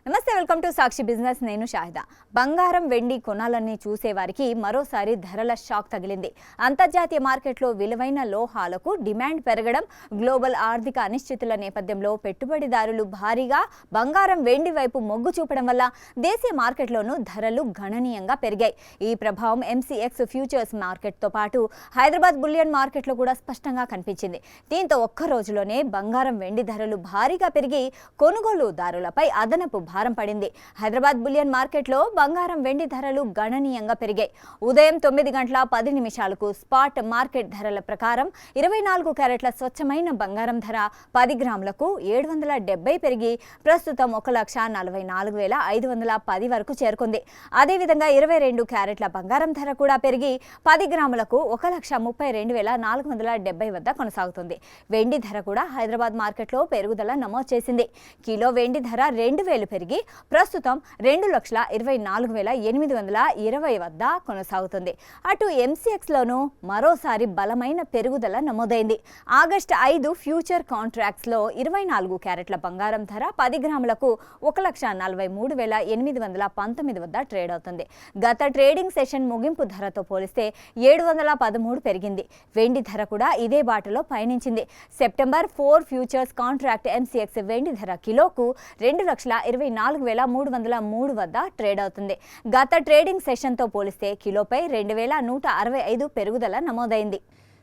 నమస్తే, welcome to Sakshi business. నేను షాహిదా. బంగారం వెండి కొనాలని చూసేవారికి మరోసారి ధరల షాక్ తగిలింది. అంతర్జాతీయ మార్కెట్లో విలువైన లోహాలకు డిమాండ్ పెరగడం, గ్లోబల్ ఆర్థిక అనిశ్చితుల నేపథ్యంలో పెట్టుబడిదారులు భారీగా బంగారం వెండి వైపు మొగ్గు చూపడం వల్ల దేశీయ మార్కెట్లోనూ ధరలు గణనీయంగా పెరిగాయి. ఈ ప్రభావం ఎంసీఎక్స్ ఫ్యూచర్స్ మార్కెట్తో పాటు హైదరాబాద్ బులియన్ మార్కెట్లో కూడా స్పష్టంగా కనిపించింది. దీంతో ఒక్క రోజులోనే బంగారం వెండి ధరలు భారీగా పెరిగి కొనుగోలుదారులపై అదనపు భారం పడింది. హైదరాబాద్ బులియన్ మార్కెట్లో బంగారం వెండి ధరలు గణనీయంగా పెరిగాయి. ఉదయం 9:10 స్పాట్ మార్కెట్ ధరల ప్రకారం 24 క్యారెట్ల స్వచ్ఛమైన బంగారం ధర 10 గ్రాములకు 770 పెరిగి ప్రస్తుతం 1,44,510 వరకు చేరుకుంది. అదేవిధంగా 22 క్యారెట్ల బంగారం ధర కూడా పెరిగి 10 గ్రాములకు 1,32,470 వద్ద కొనసాగుతుంది. వెండి ధర కూడా హైదరాబాద్ మార్కెట్లో పెరుగుదల నమోదు చేసింది. కిలో వెండి ధర 2,000 పెరిగి ప్రస్తుతం 2,24,820 వద్ద కొనసాగుతుంది. అటు ఎంసీఎక్స్ లోనూ మరోసారి బలమైన పెరుగుదల నమోదైంది. ఆగస్టు 5 ఫ్యూచర్ కాంట్రాక్ట్స్ లో 24 క్యారెట్ల బంగారం ధర 10 గ్రాములకు 1,43,819 వద్ద ట్రేడ్ అవుతుంది. గత ట్రేడింగ్ సెషన్ ముగింపు ధరతో పోలిస్తే 713 పెరిగింది. వెండి ధర కూడా ఇదే బాటలో పయనించింది. సెప్టెంబర్ 4 ఫ్యూచర్స్ కాంట్రాక్ట్ ఎంసీఎక్స్ వెండి ధర కిలోకు 2,24,303 వద్ద ట్రేడ్ అవుతుంది. గత ట్రేడింగ్ సెషన్తో పోలిస్తే కిలోపై 2,165 పెరుగుదల నమోదైంది.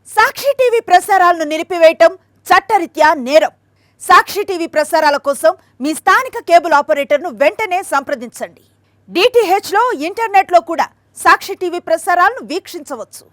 సాక్షి టీవీ ప్రసారాలను నిలిపివేయటం చట్టరీత్యా నేరం. సాక్షి టీవీ ప్రసారాల కోసం మీ స్థానిక కేబుల్ ఆపరేటర్ను వెంటనే సంప్రదించండి. డిటిహెచ్లో, ఇంటర్నెట్లో కూడా సాక్షి టీవీ ప్రసారాలను వీక్షించవచ్చు.